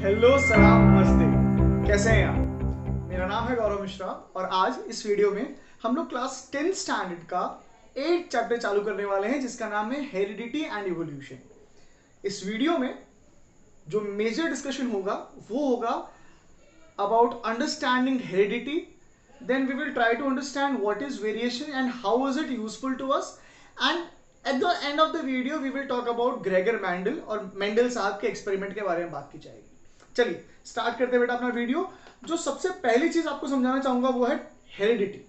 Hello, सलाम, नमस्ते। कैसे हैं आप? मेरा नाम है गौरव मिश्रा और आज इस वीडियो में हम लोग क्लास 10 स्टैंडर्ड का 8 चैप्टर चालू करने वाले हैं जिसका नाम है हेरिडिटी एंड इवोल्यूशन। इस वीडियो में जो मेजर डिस्कशन होगा वो होगा about understanding heredity, then we will try to understand what is variation and how is it useful to us, and at the end of the video we will talk about Gregor Mendel और Mendel साहब के experiment के बारे में बात की जाएगी। चलिए स्टार्ट करते हैं बेटा अपना वीडियो। जो सबसे पहली चीज आपको समझाना चाहूंगा वो है हेरिडिटी।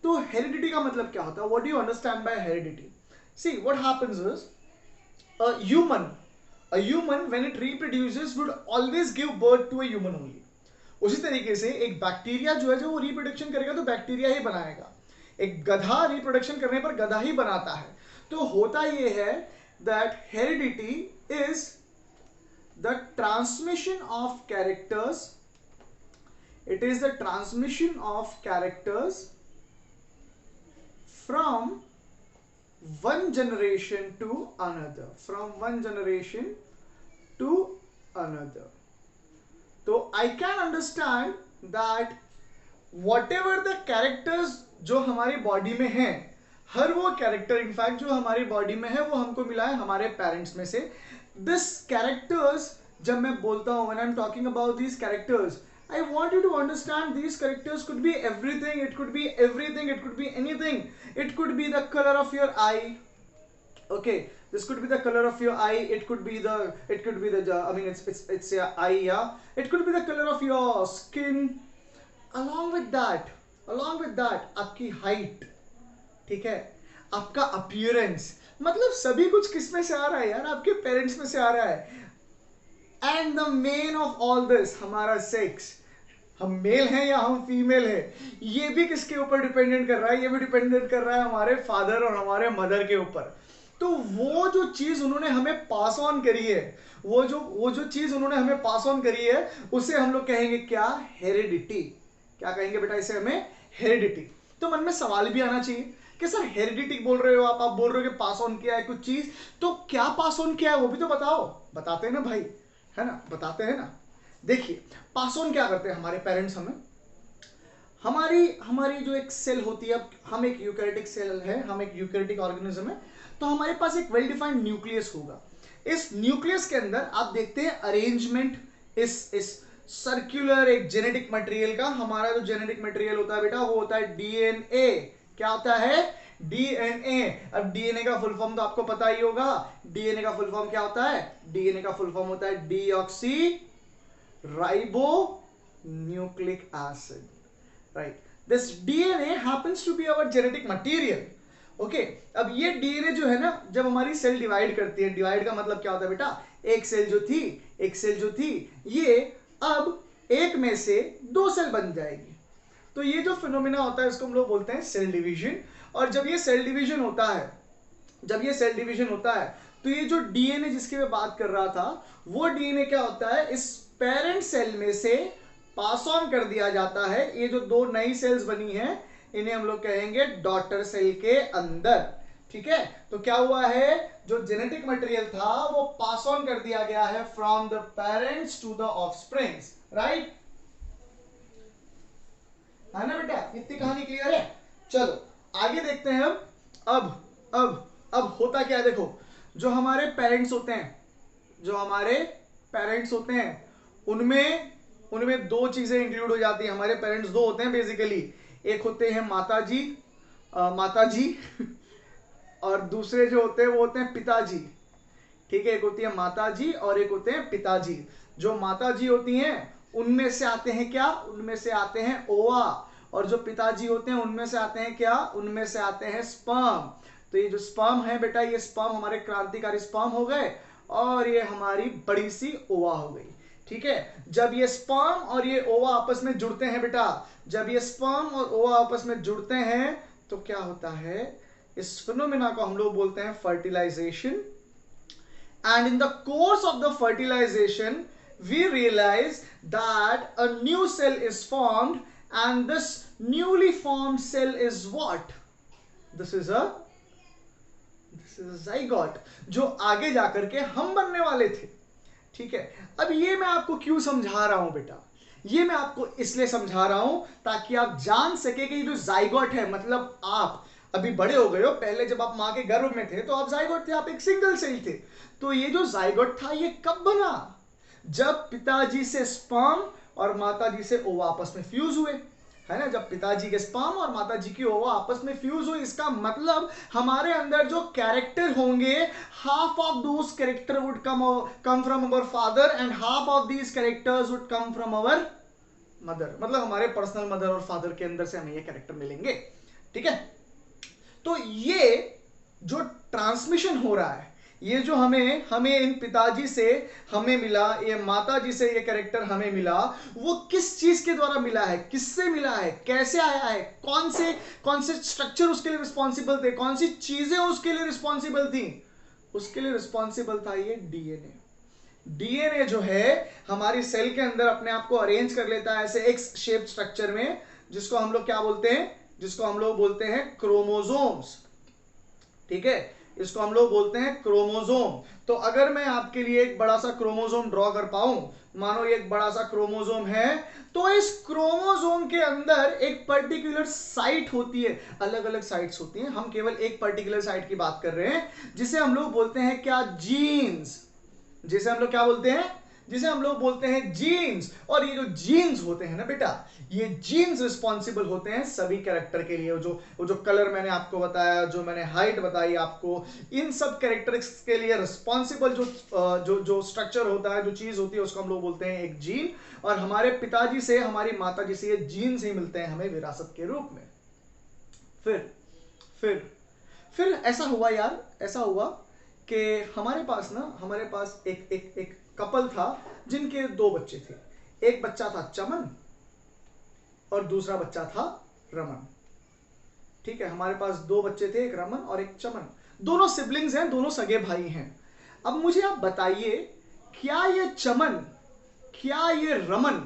तो हेरिडिटी का मतलब क्या होता है? What do you understand by heredity? See what happens is a human when it reproduces would always give birth to a human only। उसी तरीके से एक बैक्टीरिया जो है, जो वो रिप्रोडक्शन करेगा तो बैक्टीरिया ही बनाएगा। एक गधा रिप्रोडक्शन करने पर गधा ही बनाता है। तो होता ये है that heredity is the transmission of characters, it is the transmission of characters from one generation to another, from one generation to another। तो I can understand that whatever the characters जो हमारी बॉडी में हैं, हर वो character in fact जो हमारी body में है वो हमको मिला है हमारे पेरेंट्स में से। दिस कैरेक्टर्स जब मैं बोलता हूं, when I'm talking about these characters, I want you to understand these characters could be everything, it could be everything, it could be anything, it could be the color of your eye, okay, this could be the color of your eye, it could be the I mean it's your eye, yeah, it could be the color of your skin, along with that आपकी height, ठीक है, आपका appearance, मतलब सभी कुछ किस में से आ रहा है यार? आपके पेरेंट्स में से आ रहा है। And the main of all this, हमारा सेक्स, हम मेल हैं या हम फीमेल हैं, ये भी किसके ऊपर डिपेंडेंट कर रहा है? ये भी डिपेंडेंट कर रहा है हमारे फादर और हमारे मदर के ऊपर। तो वो जो चीज उन्होंने हमें पास ऑन करी है, वो जो चीज उन्होंने हमें पास ऑन करी है, उसे हम लोग कहेंगे क्या? हेरिडिटी। क्या कहेंगे बेटा इसे? हमें हेरिडिटी। तो मन में सवाल भी आना चाहिए कि सर हेरिडिटी बोल रहे हो आप बोल रहे हो कि पास ऑन किया है कुछ चीज, तो क्या पास ऑन किया है वो भी तो बताओ। बताते हैं ना भाई, है ना, बताते हैं ना। देखिए पास ऑन क्या करते हैं हमारे पेरेंट्स हमें, हमारी जो एक सेल होती है, हम एक यूकैरियोटिक सेल है, हम एक यूकैरियोटिक ऑर्गेनिज्म है, तो हमारे पास एक वेल डिफाइंड न्यूक्लियस होगा। इस न्यूक्लियस के अंदर आप देखते हैं अरेंजमेंट इस सर्कुलर एक जेनेटिक मटेरियल का। हमारा जो जेनेटिक मटेरियल होता है बेटा वो होता है डीएनए। क्या होता है? डीएनए। अब डीएनए का फुल फॉर्म तो आपको पता ही होगा। डीएनए का फुल फॉर्म क्या होता है? डीएनए का फुल फॉर्म होता है deoxyribonucleic acid, right. This DNA happens to be our genetic material, okay. अब ये डीएनए जो है ना, जब हमारी सेल डिवाइड करती है, डिवाइड का मतलब क्या होता है बेटा? एक सेल जो थी ये अब एक में से दो सेल बन जाएगी। तो ये जो फिनोमिना होता है इसको हम लोग बोलते हैं सेल डिवीजन। और जब ये सेल डिवीजन होता है तो ये जो डीएनए जिसकी मैं बात कर रहा था, वो डीएनए क्या होता है? इस पेरेंट सेल में से पास ऑन कर दिया जाता है। ये जो दो नई सेल्स बनी हैं इन्हें हम लोग कहेंगे डॉटर सेल के अंदर, ठीक है। तो क्या हुआ है? जो जेनेटिक मटेरियल था वो पास ऑन कर दिया गया है from the parents to the offsprings, right, है ना बेटा? इतनी कहानी क्लियर है? चलो आगे देखते हैं। अब होता क्या है? देखो, जो हमारे पेरेंट्स होते हैं उनमें दो चीजें इंक्लूड हो जाती हैं। हमारे पेरेंट्स दो होते हैं बेसिकली, एक होते हैं माता जी और दूसरे जो होते हैं वो होते हैं पिताजी, ठीक है। एक होती है माता जी और एक होते हैं पिताजी। जो माता जी होती हैं उनमें से आते हैं क्या? उनमें से आते हैं ओवा। और जो पिताजी होते हैं उनमें से आते हैं क्या? उनमें से आते हैं स्पर्म। तो ये जो स्पर्म है बेटा, ये स्पर्म हमारे क्रांतिकारी स्पर्म हो गए और ये हमारी बड़ी सी ओवा हो गई, ठीक है। जब ये स्पर्म और ये ओवा आपस में जुड़ते हैं बेटा, जब ये स्पर्म और ओवा आपस में जुड़ते हैं तो क्या होता है? इस फिनोमेना को हम लोग बोलते हैं fertilisation. And in the course of the fertilization we realize that a new cell is formed, and this newly formed cell is what? This is a zygote, जो आगे जाकर के हम बनने वाले थे। ठीक है, अब ये मैं आपको क्यों समझा रहा हूं बेटा, ये मैं आपको इसलिए समझा रहा हूं ताकि आप जान सके कि जो जाइगोट है, मतलब आप अभी बड़े हो गए हो, पहले जब आप मां के गर्भ में थे तो आप जाइगोट थे, आप एक सिंगल सेल थे। तो ये जो जाइगोट था ये कब बना, जब पिताजी से स्पर्म और माताजी से ओवा आपस में फ्यूज हुए, है ना, जब पिताजी के स्पर्म और माताजी की ओवा आपस में फ्यूज हुई। इसका मतलब हमारे अंदर जो कैरेक्टर होंगे, half of those character would come from our father and half of these characters would come from our mother, मतलब हमारे पर्सनल मदर और फादर के अंदर से हमें ये कैरेक्टर मिलेंगे। ठीक है, तो ये जो ट्रांसमिशन हो रहा है, ये जो हमें इन पिताजी से हमें मिला, ये माताजी से ये कैरेक्टर हमें मिला, वो किस चीज के द्वारा मिला है, किससे मिला है, कैसे आया है, कौन से स्ट्रक्चर उसके लिए रिस्पॉन्सिबल थे, कौन सी चीजें उसके लिए रिस्पॉन्सिबल थी, उसके लिए रिस्पॉन्सिबल था ये डीएनए। डीएनए जो है हमारी सेल के अंदर अपने आप को अरेंज कर लेता है ऐसे एक्स शेप स्ट्रक्चर में, जिसको हम लोग क्या बोलते हैं, जिसको हम लोग बोलते हैं क्रोमोसोम्स। ठीक है, इसको हम लोग बोलते हैं क्रोमोसोम। तो अगर मैं आपके लिए एक बड़ा सा क्रोमोसोम ड्रॉ कर पाऊं, मानो ये एक बड़ा सा क्रोमोसोम है, तो इस क्रोमोसोम के अंदर एक पर्टिकुलर साइट होती है, अलग अलग साइट्स होती हैं, हम केवल एक पर्टिकुलर साइट की बात कर रहे हैं, जिसे हम लोग बोलते हैं क्या, जीन्स, जिसे हम लोग क्या बोलते हैं, जिसे हम लोग बोलते हैं जीन्स। और ये जो जीन्स होते हैं ना बेटा, ये जीन्स रिस्पॉन्सिबल होते हैं सभी कैरेक्टर के लिए। वो जो कलर मैंने आपको बताया, जो मैंने हाइट बताई आपको, इन सब कैरेक्टरिस्टिक्स के लिए रिस्पॉन्सिबल जो स्ट्रक्चर होता है, जो चीज होती है, उसको हम लोग बोलते हैं एक जीन। और हमारे पिताजी से, हमारी माताजी से ये जीन्स ही मिलते हैं हमें विरासत के रूप में। फिर ऐसा हुआ यार, ऐसा हुआ कि हमारे पास एक कपल था जिनके 2 बच्चे थे। एक बच्चा था चमन और दूसरा बच्चा था रमन। ठीक है, हमारे पास 2 बच्चे थे, एक रमन और एक चमन, दोनों सिबलिंग्स हैं, दोनों सगे भाई हैं। अब मुझे आप बताइए, क्या ये चमन, क्या ये रमन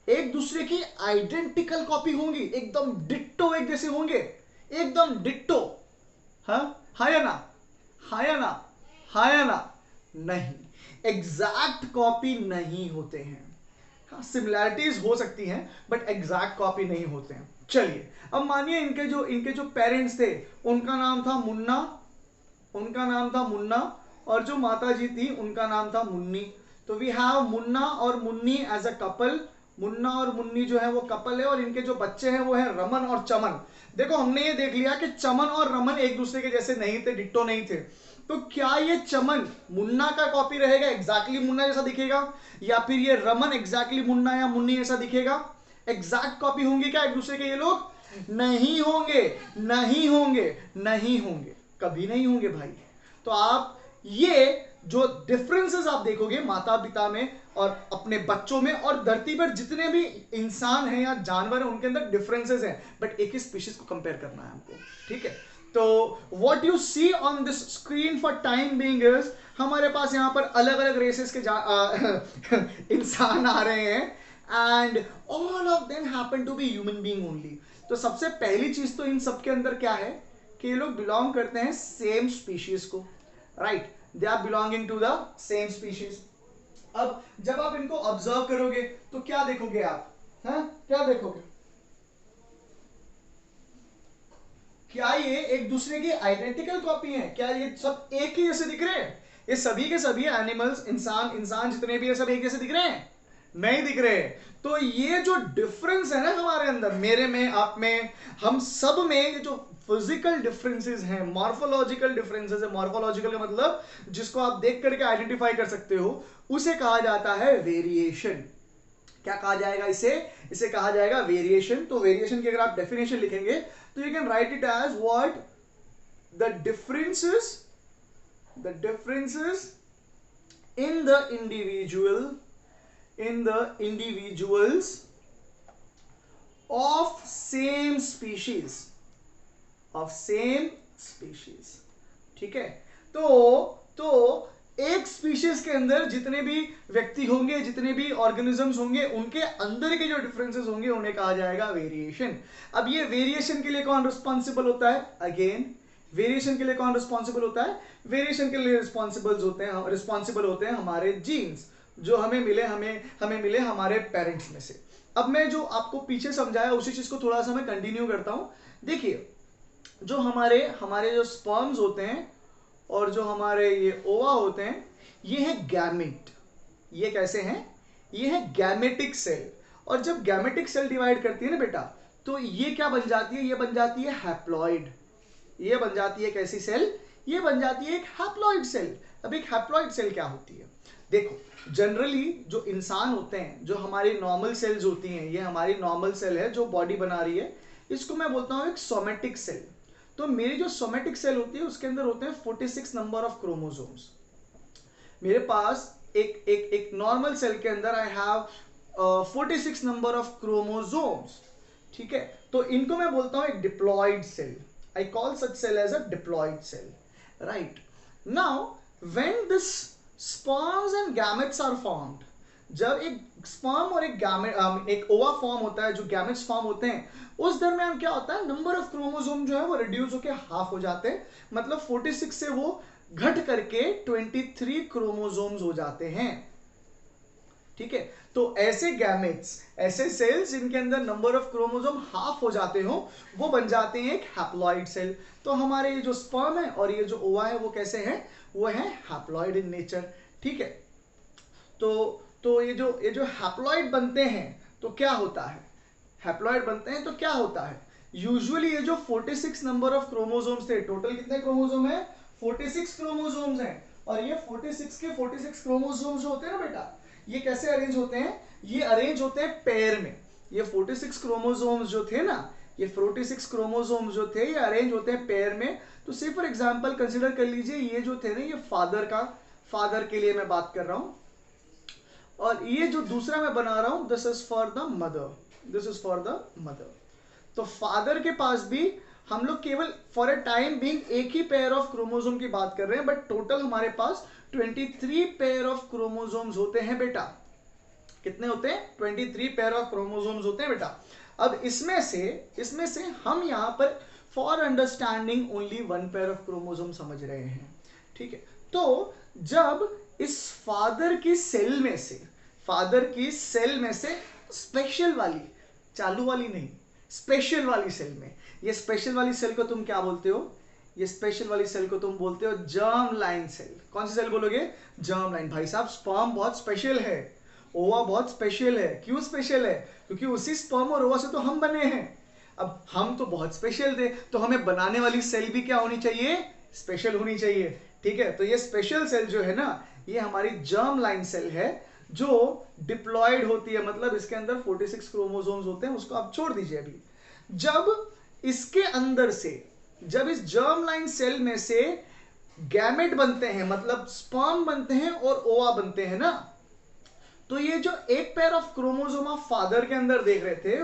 एक दूसरे की आइडेंटिकल कॉपी होंगी, एकदम डिट्टो एक जैसे होंगे, एकदम डिट्टो? हाँ या ना, हाँ या ना, हाँ या ना? नहीं, एग्जैक्ट कॉपी नहीं होते हैं। हाँ, सिमिलैरिटीज हो सकती हैं बट एग्जैक्ट कॉपी नहीं होते हैं। चलिए, अब मानिए इनके जो पेरेंट्स थे, उनका नाम था मुन्ना, और जो माताजी थी उनका नाम था मुन्नी। तो वी हैव मुन्ना और Munni as a couple. Munna और मुन्नी जो है वो कपल है, और इनके जो बच्चे हैं वो है रमन और चमन। देखो, हमने ये देख लिया कि चमन और रमन एक दूसरे के जैसे नहीं थे, डिट्टो नहीं थे। तो क्या ये चमन मुन्ना का कॉपी रहेगा, एग्जैक्टली मुन्ना जैसा दिखेगा, या फिर ये रमन एग्जैक्टली मुन्ना या मुन्नी जैसा दिखेगा? एग्जैक्ट कॉपी होंगे क्या एक दूसरे के ये लोग? नहीं होंगे, नहीं होंगे, नहीं होंगे, कभी नहीं होंगे भाई। तो आप ये जो डिफरेंसेस आप देखोगे माता पिता में और अपने बच्चों में, और धरती पर जितने भी इंसान हैं या जानवर हैं उनके अंदर डिफरेंसेस हैं, बट एक ही स्पीशीज को कंपेयर करना है हमको। ठीक है, तो what you see on this screen for time being is, हमारे पास यहां पर अलग अलग रेसेस के इंसान आ रहे हैं, and all of them happen to be human being only. तो सबसे पहली चीज तो इन सबके अंदर क्या है कि ये लोग बिलोंग करते हैं सेम स्पीशीज को, right, they are belonging to the same species. अब जब आप इनको ऑब्जर्व करोगे तो क्या देखोगे आप, क्या देखोगे? क्या ये एक दूसरे की आइडेंटिकल कॉपी हैं? क्या ये सब एक ही जैसे दिख रहे हैं? ये सभी के सभी एनिमल्स, इंसान जितने भी है सब एक जैसे दिख रहे हैं? नहीं दिख रहे। तो ये जो डिफरेंस है ना हमारे अंदर, मेरे में, आप में, हम सब में, ये जो फिजिकल डिफरेंसेस हैं, मॉर्फोलॉजिकल डिफरेंसेस है, मॉर्फोलॉजिकल का मतलब जिसको आप देख करके आइडेंटिफाई कर सकते हो, उसे कहा जाता है वेरिएशन। क्या कहा जाएगा इसे? इसे कहा जाएगा वेरिएशन। तो वेरिएशन की अगर आप डेफिनेशन लिखेंगे तो you can write it as what, the differences in the individuals of same species, ठीक है? तो एक स्पीशीज के अंदर जितने भी व्यक्ति होंगे, जितने भी ऑर्गेनिजम्स होंगे, उनके अंदर के जो डिफरेंसेस होंगे उन्हें कहा जाएगा वेरिएशन। अब ये वेरिएशन के लिए कौन रिस्पॉन्सिबल होता है? अगेन वेरिएशन के लिए कौन रिस्पॉन्सिबल होता है? वेरिएशन के लिए रिस्पॉन्सिबल होते हैं हमारे जीन्स, जो हमें मिले हमारे पेरेंट्स में से। अब मैं जो आपको पीछे समझाया उसी चीज को थोड़ा सा मैं कंटिन्यू करता हूं। देखिए, जो हमारे जो स्पर्म्स होते हैं और जो हमारे ये ओवा होते हैं, ये है गैमेट। ये कैसे हैं? ये है गैमेटिक सेल। और जब गैमेटिक सेल डिवाइड करती है ना बेटा, तो ये क्या बन जाती है? ये बन जाती है हैप्लॉइड। ये बन जाती है कैसी सेल? ये बन जाती है एक हैप्लॉइड सेल। अब एक हैप्लॉइड सेल क्या होती है? देखो, जनरली जो इंसान होते हैं, जो हमारी नॉर्मल सेल्स होती हैं, ये हमारी नॉर्मल सेल है जो बॉडी बना रही है, इसको मैं बोलता हूं एक सोमेटिक सेल। तो मेरी जो सोमेटिक सेल होती है उसके अंदर होते हैं 46 नंबर ऑफ क्रोमोसोम्स। मेरे पास एक नॉर्मल सेल के अंदर I have 46 number of chromosomes. ठीक है, तो इनको मैं बोलता हूं एक diploid cell. I call such cell as a diploid cell, right? Now, when this sperms and gametes are formed, जब एक स्पर्म और एक ओवा फॉर्म होता है, जो गैमेट्स फॉर्म होते हैं, उस दरमियान क्या होता है? नंबर ऑफ क्रोमोसोम जो है वो रिड्यूस होकर हाफ हो जाते हैं। मतलब 46 से वो घट करके 23 क्रोमोसोम्स हो जाते हैं। ठीक है, तो ऐसे गैमेट्स, ऐसे सेल्स जिनके अंदर नंबर ऑफ क्रोमोसोम हाफ हो जाते हो, वो बन जाते हैं एक हैप्लॉइड सेल। तो हमारे ये जो स्पर्म है और ये जो ओवा है वो कैसे हैं? वो है हैप्लॉइड इन नेचर। ठीक है, तो ये जो हैप्लॉइड बनते हैं तो क्या होता है? हैप्लॉइड बनते हैं तो क्या होता है? यूजुअली ये जो 46 नंबर ऑफ क्रोमोसोम्स थे, टोटल कितने क्रोमोसोम है? 46 क्रोमोसोम्स हैं। और ये 46 के 46 क्रोमोसोम्स जो होते हैं ना बेटा, ये कैसे अरेंज होते हैं? ये अरेंज होते हैं पेयर में। ये 46 क्रोमोसोम्स जो थे ना, ये 46 क्रोमोसोम्स जो थे, ये अरेंज होते हैं पेयर में। तो से फॉर एग्जांपल कंसीडर कर लीजिए, ये जो थे ना, ये फादर के लिए मैं बात कर रहा हूं, और ये जो दूसरा मैं बना रहा हूं, this is for the mother. तो फादर के पास भी हम लोग केवल फॉर ए टाइम बीइंग एक ही पेयर ऑफ क्रोमोसोम की बात कर रहे हैं, बट टोटल हमारे पास 23 पेयर ऑफ क्रोमोसोम्स होते हैं बेटा। कितने होते हैं? 23 पेयर ऑफ क्रोमोसोम्स होते हैं बेटा। अब इसमें से हम यहां पर for understanding only 1 pair of chromosome समझ रहे हैं। ठीक है, तो जब इस फादर की सेल में से स्पेशल वाली, चालू वाली नहीं, स्पेशल वाली सेल में, ये स्पेशल वाली सेल को तुम क्या बोलते हो? ये स्पेशल वाली सेल को तुम बोलते हो जर्म लाइन सेल। कौन सी सेल बोलोगे? Germ line. भाई साहब, स्पर्म बहुत स्पेशल है, ओवा बहुत स्पेशल है। क्यों स्पेशल है? क्योंकि उसी स्पर्म और ओवा से तो हम बने हैं। अब हम तो बहुत स्पेशल थे, तो हमें बनाने वाली सेल भी क्या होनी चाहिए? स्पेशल होनी चाहिए। ठीक है, तो ये स्पेशल सेल जो है ना, ये हमारी जर्म लाइन सेल है, जो डिप्लॉयड होती है। मतलब इसके अंदर 46 क्रोमोसोम्स होते हैं, उसको आप छोड़ दीजिए अभी। जब इसके अंदर से, जब इस जर्म लाइन सेल में से गैमेट बनते हैं, मतलब स्पर्म बनते हैं और ओवा बनते हैं ना, तो ये जो एक पेयर ऑफ क्रोमोसोम आप फादर के अंदर देख रहे थे,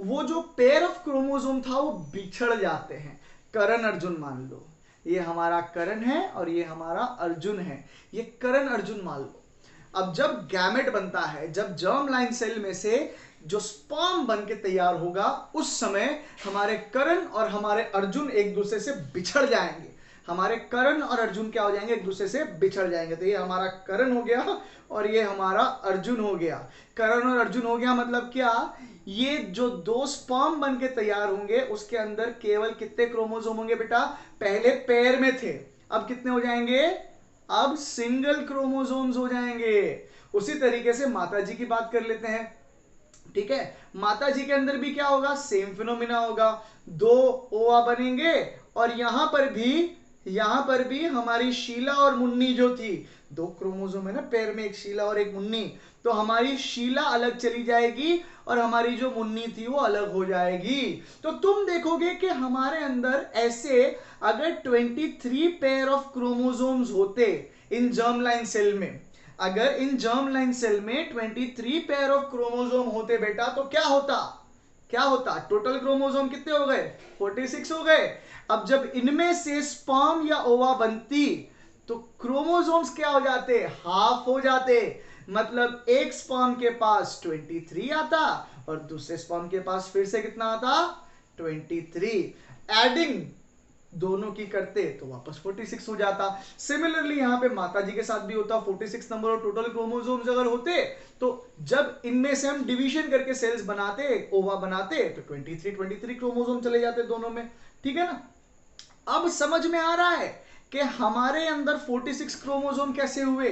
वो जो पेयर ऑफ क्रोमोसोम था वो बिछड़ जाते हैं। करण अर्जुन मान लो, ये हमारा करण है और ये हमारा अर्जुन है, ये करण अर्जुन मान लो। अब जब गैमेट बनता है, जब जर्म लाइन सेल में से जो स्पर्म बन के तैयार होगा, उस समय हमारे करण और हमारे अर्जुन एक दूसरे से बिछड़ जाएंगे। हमारे करण और अर्जुन क्या हो जाएंगे? एक दूसरे से बिछड़ जाएंगे। तो ये हमारा करण हो गया और ये हमारा अर्जुन हो गया। करण और अर्जुन हो गया मतलब क्या? ये जो दो स्पर्म बन के तैयार होंगे, उसके अंदर केवल कितने क्रोमोसोम होंगे बेटा? पहले पेयर में थे, अब कितने हो जाएंगे? अब सिंगल क्रोमोसोम्स हो जाएंगे। उसी तरीके से माता जी की बात कर लेते हैं। ठीक है, माता जी के अंदर भी क्या होगा? सेम फिनोमिना होगा, दो ओवा बनेंगे और यहां पर भी हमारी शीला और मुन्नी जो थी, दो क्रोमोसोम है ना पैर में, एक शीला और एक मुन्नी, तो हमारी शीला अलग चली जाएगी और हमारी जो मुन्नी थी वो अलग हो जाएगी। तो तुम देखोगे कि हमारे अंदर ऐसे अगर 23 पेयर ऑफ क्रोमोसोम्स होते इन जर्म लाइन सेल में, अगर इन जर्म लाइन सेल में 23 पेयर ऑफ क्रोमोसोम होते बेटा, तो क्या होता? टोटल क्रोमोसोम कितने हो गए? 46 हो गए। अब जब इनमें से स्पर्म या ओवा बनती तो क्रोमोसोम्स क्या हो जाते? हाफ हो जाते। मतलब एक स्पर्म के पास 23 आता और दूसरे स्पर्म के पास फिर से कितना आता? 23। एडिंग दोनों की करते तो वापस 46 हो जाता। सिमिलरली यहाँ पे माता जी के साथ भी होता, 46 नंबर ऑफ टोटल क्रोमोसोम्स अगर होते तो जब इनमें से हम डिवीजन करके सेल्स बनाते, ओवा बनाते, तो 23 क्रोमोसोम चले जाते दोनों में। ठीक है ना। अब समझ में आ रहा है कि हमारे अंदर 46 क्रोमोसोम कैसे हुए,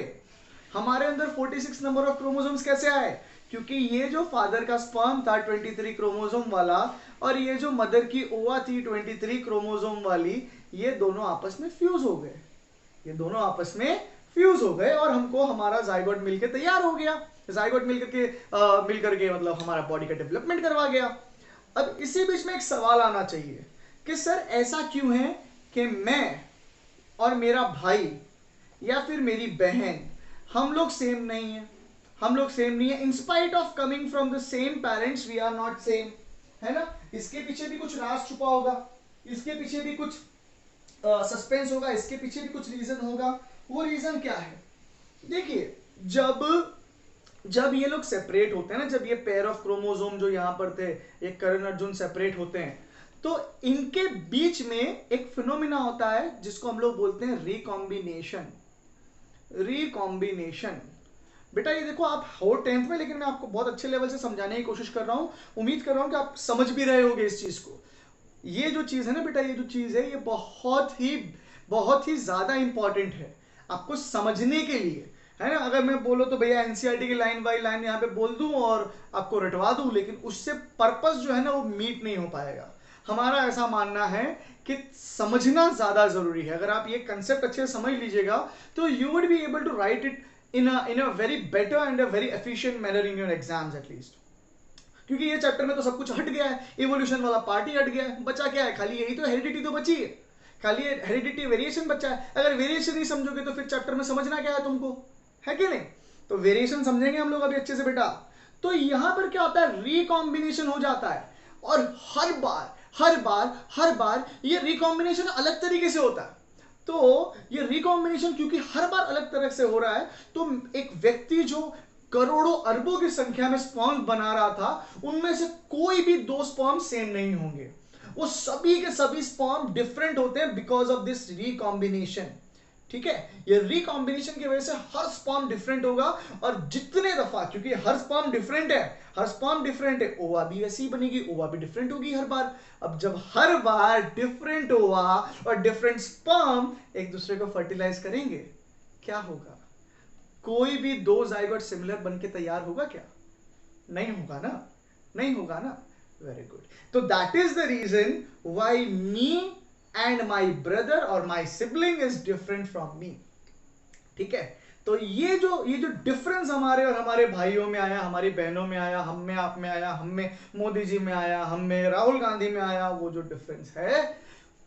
हमारे अंदर 46 नंबर ऑफ क्रोमोसोम्स कैसे आए, क्योंकि ये जो फादर का स्पर्म था 23 क्रोमोसोम वाला और ये जो मदर की ओवा थी 23 क्रोमोसोम वाली, ये दोनों आपस में फ्यूज हो गए, ये दोनों आपस में फ्यूज हो गए और हमको हमारा जाइगोट मिलके तैयार हो गया। जाइगोट मिलकर के मतलब हमारा बॉडी का डेवलपमेंट करवा गया। अब इसी बीच में एक सवाल आना चाहिए कि सर ऐसा क्यों है कि मैं और मेरा भाई या फिर मेरी बहन हम लोग सेम नहीं है, हम लोग सेम नहीं है, in spite of coming from the same parents we are not same, है ना। इसके पीछे भी कुछ राज छुपा होगा, इसके पीछे भी कुछ सस्पेंस होगा, इसके पीछे भी कुछ रीजन होगा। वो रीजन क्या है, देखिए जब ये लोग सेपरेट होते हैं ना, जब ये पेयर ऑफ क्रोमोसोम जो यहां पर थे, एक करण अर्जुन सेपरेट होते हैं, तो इनके बीच में एक फिनोमिना होता है जिसको हम लोग बोलते हैं रिकॉम्बिनेशन। रिकॉम्बिनेशन बेटा ये देखो आप हो 10th में, लेकिन मैं आपको बहुत अच्छे लेवल से समझाने की कोशिश कर रहा हूं, उम्मीद कर रहा हूं कि आप समझ भी रहे होगे इस चीज को। ये जो चीज है ना बेटा, ये जो चीज है ये बहुत ही ज्यादा इंपॉर्टेंट है आपको समझने के लिए, है ना। अगर मैं बोलो तो भैया एनसीईआरटी की लाइन बाय लाइन यहाँ पे बोल दूं और आपको रटवा दूं, लेकिन उससे पर्पस जो है ना वो मीट नहीं हो पाएगा। हमारा ऐसा मानना है कि समझना ज्यादा जरूरी है। अगर आप ये कंसेप्ट अच्छे से समझ लीजिएगा तो you would be able to write it in a very better and a very efficient manner in your exams at least. क्योंकि ये चैप्टर में तो सब कुछ हट गया है, इवोल्यूशन वाला पार्ट ही हट गया है, बचा क्या है, खाली यही तो हेरिडिटी तो बची है, खाली हेरिडिटी वेरिएशन बचा है। अगर वेरिएशन नहीं समझोगे तो फिर चैप्टर में समझना क्या है तुमको, है कि नहीं। तो वेरिएशन समझेंगे हम लोग अभी अच्छे से बेटा। तो यहां पर क्या होता है, रिकॉम्बिनेशन हो जाता है और हर बार ये रिकॉम्बिनेशन अलग तरीके से होता है। तो ये रिकॉम्बिनेशन क्योंकि हर बार अलग तरह से हो रहा है, तो एक व्यक्ति जो करोड़ों अरबों की संख्या में स्पर्म बना रहा था, उनमें से कोई भी दो स्पर्म सेम नहीं होंगे, वो सभी के सभी स्पर्म डिफरेंट होते हैं बिकॉज ऑफ दिस रिकॉम्बिनेशन। ठीक है, ये रिकॉम्बिनेशन की वजह से हर स्पर्म डिफरेंट होगा और जितने दफा, क्योंकि हर स्पर्म डिफरेंट है, हर स्पर्म डिफरेंट है, ओवा भी वैसी बनेगी, ओवा भी डिफरेंट होगी हर बार। अब जब हर बार डिफरेंट ओवा और डिफरेंट स्पर्म एक दूसरे को फर्टिलाइज करेंगे, क्या होगा, कोई भी दो जाइगोट सिमिलर बनके तैयार होगा क्या, नहीं होगा ना, नहीं होगा ना। Very good. तो that is the reason why me and my brother और my sibling is different from me. ठीक है, तो ये जो डिफरेंस हमारे और हमारे भाइयों में आया, हमारी बहनों में आया, हम में आप में आया, हम में मोदी जी में आया, हम में राहुल गांधी में आया, वो जो डिफरेंस है,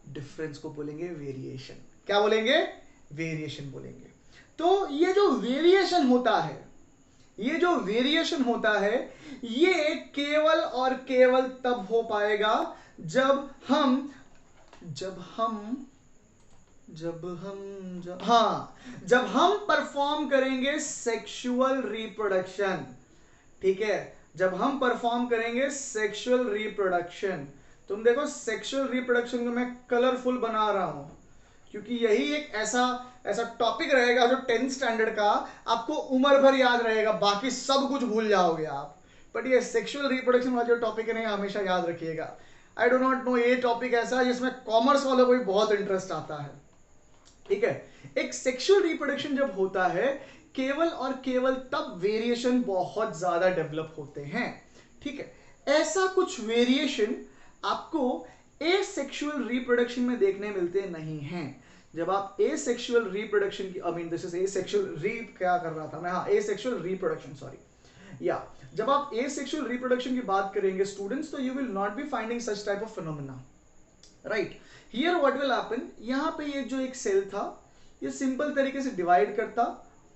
डिफरेंस को बोलेंगे वेरिएशन। क्या बोलेंगे, वेरिएशन बोलेंगे। तो ये जो वेरिएशन होता है, ये जो वेरिएशन होता है, ये केवल और केवल तब हो पाएगा जब हम परफॉर्म करेंगे सेक्सुअल रिप्रोडक्शन। ठीक है, जब हम परफॉर्म करेंगे सेक्सुअल रिप्रोडक्शन। तुम देखो सेक्सुअल रिप्रोडक्शन को मैं कलरफुल बना रहा हूं क्योंकि यही एक ऐसा टॉपिक रहेगा जो 10th स्टैंडर्ड का आपको उम्र भर याद रहेगा, बाकी सब कुछ भूल जाओगे आप। बट ये सेक्सुअल रिप्रोडक्शन वाला जो टॉपिक है ना, हमेशा याद रखिएगा। आई डो नॉट नो, ये टॉपिक ऐसा है जिसमें कॉमर्स वालों को भी बहुत इंटरेस्ट आता है। ठीक है, एक सेक्सुअल रिप्रोडक्शन जब होता है, केवल और केवल तब वेरिएशन बहुत ज्यादा डेवलप होते हैं। ठीक है, ऐसा कुछ वेरिएशन आपको एसेक्सुअल रिप्रोडक्शन में देखने मिलते नहीं हैं। जब आप एसेक्सुअल रिप्रोडक्शन की, I mean this is asexual क्या कर रहा था मैं, हाँ एसेक्सुअल रिप्रोडक्शन, सॉरी या जब आप एसेक्सुअल रिप्रोडक्शन की बात करेंगे स्टूडेंट्स, तो you will not be finding such type of phenomena, right. Here what will happen, यहां पे ये जो एक सेल था, ये सिंपल तरीके से डिवाइड करता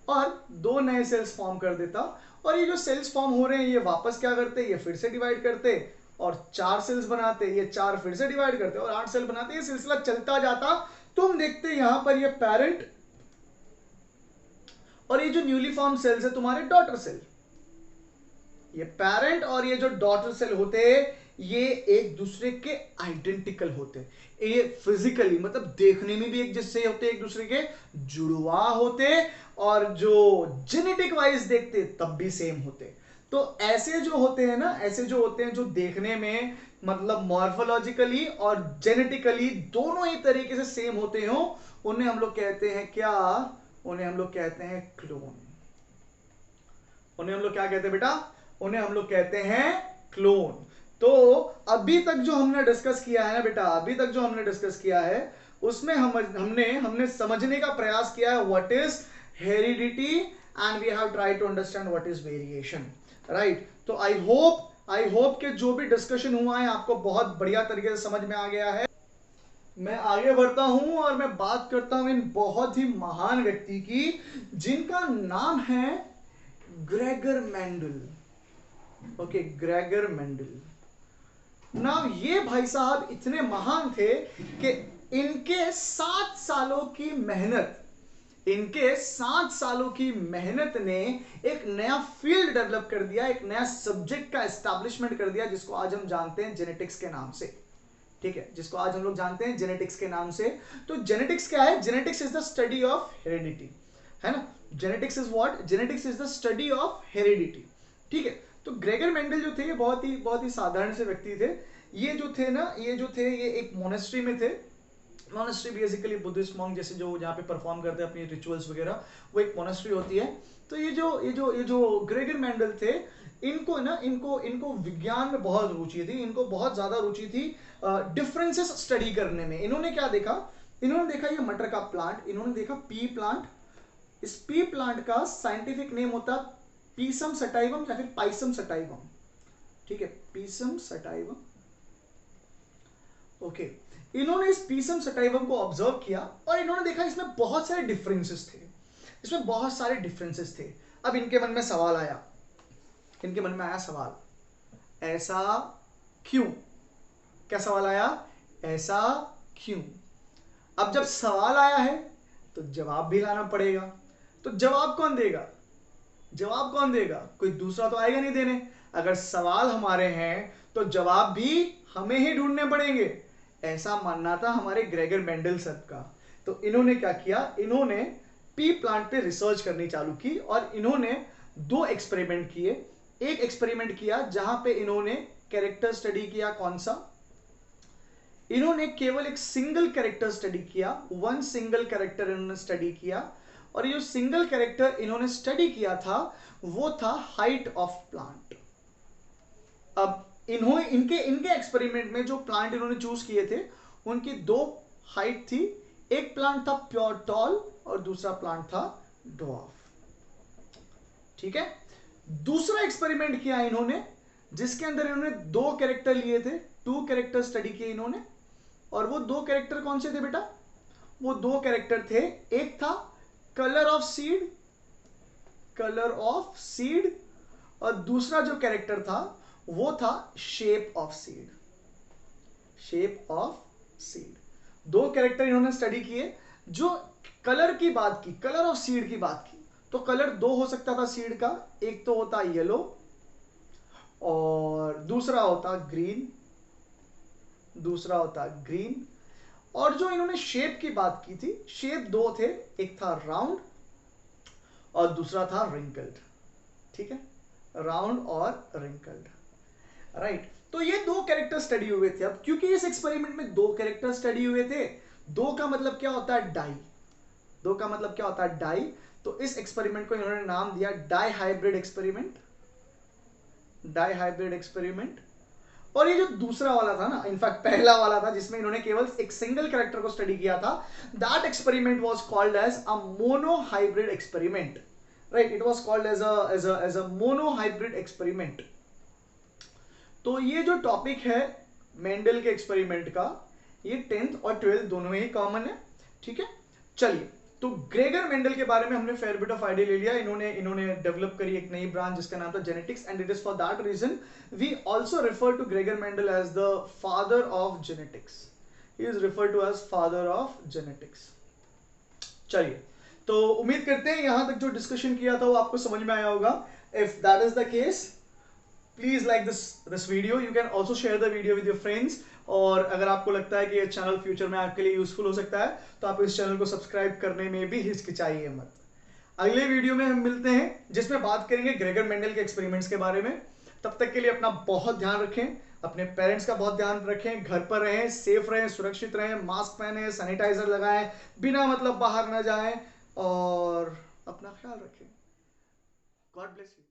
और दो नए सेल्स फॉर्म कर देता, और ये जो सेल्स फॉर्म हो रहे हैं ये वापस क्या करते, ये फिर से डिवाइड करते और 4 सेल्स बनाते, ये 4 फिर से डिवाइड करते और 8 सेल बनाते, ये सिलसिला चलता जाता। तुम देखते यहां पर ये पैरेंट और ये जो न्यूली फॉर्म सेल्स है तुम्हारे डॉटर सेल, ये पैरेंट और ये जो डॉटर सेल होते, ये एक दूसरे के आइडेंटिकल होते हैं, ये फिजिकली मतलब देखने में भी एक जैसे होते, एक दूसरे के जुड़वा होते, और जो जेनेटिक वाइज देखते तब भी सेम होते। तो ऐसे जो होते हैं ना, ऐसे जो होते हैं जो देखने में मतलब मॉर्फोलॉजिकली और जेनेटिकली दोनों ही तरीके से सेम होते हो, उन्हें हम लोग कहते हैं क्या, उन्हें हम लोग कहते हैं क्लोन। उन्हें हम लोग क्या कहते हैं बेटा, उन्हें हम लोग कहते हैं क्लोन। तो अभी तक जो हमने डिस्कस किया है ना बेटा, अभी तक जो हमने डिस्कस किया है उसमें हमने समझने का प्रयास किया है what is heredity and we have tried to understand what is variation, right. तो आई होप कि जो भी डिस्कशन हुआ है आपको बहुत बढ़िया तरीके से समझ में आ गया है। मैं आगे बढ़ता हूं और मैं बात करता हूं इन बहुत ही महान व्यक्ति की जिनका नाम है Gregor Mendel. Okay, Gregor Mendel. Now ये भाई साहब इतने महान थे कि इनके 7 सालों की मेहनत, इनके 7 सालों की मेहनत ने एक नया फील्ड डेवलप कर दिया, एक नया सब्जेक्ट का एस्टैब्लिशमेंट कर दिया जिसको आज हम जानते हैं जेनेटिक्स के नाम से। ठीक है, जिसको आज हम लोग जानते हैं जेनेटिक्स के नाम से। तो जेनेटिक्स क्या है? Genetics is the study of heredity, है ना। Genetics is what? Genetics is the study of heredity. ठीक है, तो ग्रेगर मेंडल जो थे ये बहुत ही साधारण से व्यक्ति थे। ये जो थे ना, ये एक मोनेस्ट्री में थे। मोनेस्ट्री बेसिकली बुद्धिस्ट मॉन्क जैसे जो जहाँ पे परफॉर्म करते हैं अपनी रिचुअल्स वगैरह, वो एक मोनेस्ट्री होती है। तो ये जो ग्रेगर मेंडल थे, इनको विज्ञान में बहुत रुचि थी, इनको बहुत ज्यादा रुचि थी डिफरेंसेस स्टडी करने में। इन्होंने क्या देखा? इन्होंने देखा ये मटर का प्लांट, इन्होंने देखा पी प्लांट। इस पी प्लांट का साइंटिफिक नेम होता पीसम सटाइवम या फिर पाइसम सटाइवम। ठीक है, पीसम सटाइवम। ओके, इन्होंने इस पीसम सटाइवम को ऑब्जर्व किया और इन्होंने देखा इसमें बहुत सारे डिफरेंसेस थे, इसमें बहुत सारे डिफरेंसेस थे। अब इनके मन में सवाल आया, इनके मन में आया सवाल, ऐसा क्यों? क्या सवाल आया? ऐसा क्यों? अब जब सवाल आया है तो जवाब भी लाना पड़ेगा। तो जवाब कौन देगा? जवाब कौन देगा? कोई दूसरा तो आएगा नहीं देने। अगर सवाल हमारे हैं तो जवाब भी हमें ही ढूंढने पड़ेंगे, ऐसा मानना था हमारे ग्रेगर मेंडल सर का। तो इन्होंने क्या किया? इन्होंने पी प्लांट पे रिसर्च करनी चालू की और इन्होंने 2 एक्सपेरिमेंट किए। एक एक्सपेरिमेंट किया जहां पे इन्होंने कैरेक्टर स्टडी किया। कौन सा? इन्होंने केवल एक सिंगल कैरेक्टर स्टडी किया, 1 सिंगल कैरेक्टर इन्होंने स्टडी किया। और ये जो सिंगल कैरेक्टर इन्होंने स्टडी किया था वो था हाइट ऑफ प्लांट। अब इनके एक्सपेरिमेंट में जो प्लांट इन्होंने चूज किए थे उनकी 2 हाइट थी। एक प्लांट था प्योर टॉल और दूसरा प्लांट था ड्वार्फ। ठीक है, दूसरा एक्सपेरिमेंट किया इन्होंने जिसके अंदर इन्होंने 2 कैरेक्टर लिए थे, 2 कैरेक्टर स्टडी किए इन्होंने। और वो 2 कैरेक्टर कौन से थे बेटा? वो 2 कैरेक्टर थे, एक था colour of seed, colour of seed, और दूसरा जो कैरेक्टर था वो था shape of seed, shape of seed. 2 character इन्होंने स्टडी किए। जो कलर की बात की, कलर ऑफ सीड की बात की, तो कलर 2 हो सकता था सीड का, एक तो होता येलो और दूसरा होता ग्रीन, दूसरा होता ग्रीन। और जो इन्होंने शेप की बात की थी, शेप 2 थे, एक था राउंड और दूसरा था रिंकल्ड। ठीक है, राउंड और रिंकल्ड, राइट। तो ये 2 कैरेक्टर स्टडी हुए थे। अब क्योंकि इस एक्सपेरिमेंट में 2 कैरेक्टर स्टडी हुए थे, 2 का मतलब क्या होता है? डाई। 2 का मतलब क्या होता है? डाई। तो इस एक्सपेरिमेंट को इन्होंने नाम दिया dihybrid experiment, dihybrid experiment. और ये जो दूसरा वाला था ना, इनफैक्ट पहला वाला था जिसमें इन्होंने केवल एक सिंगल कैरेक्टर को स्टडी किया था, that experiment was called as a monohybrid experiment, right. It was called as a monohybrid experiment. तो ये जो टॉपिक है मेंडल के एक्सपेरिमेंट का, ये 10th और 12th दोनों में ही कॉमन है। ठीक है, चलिए। तो ग्रेगर मेंडल के बारे में हमने फेयर बिट ऑफ आइडिया ले लिया। इन्होंने डेवलप करी एक नई ब्रांच जिसका नाम था genetics, and it is for that reason we also refer to Gregor Mendel as the father of genetics. He is referred to as father of genetics. चलिए, तो उम्मीद करते हैं यहां तक जो डिस्कशन किया था वो आपको समझ में आया होगा। If that is the case, please like this video, you can also share the video with your friends. और अगर आपको लगता है कि ये चैनल फ्यूचर में आपके लिए यूजफुल हो सकता है तो आप इस चैनल को सब्सक्राइब करने में भी हिचकिचाइए मत। अगले वीडियो में हम मिलते हैं जिसमें बात करेंगे ग्रेगर मेंडल के एक्सपेरिमेंट्स के बारे में। तब तक के लिए अपना बहुत ध्यान रखें, अपने पेरेंट्स का बहुत ध्यान रखें, घर पर रहें, सेफ रहें, सुरक्षित रहें, मास्क पहने, सैनिटाइजर लगाएं, बिना मतलब बाहर ना जाएं और अपना ख्याल रखें। God bless you.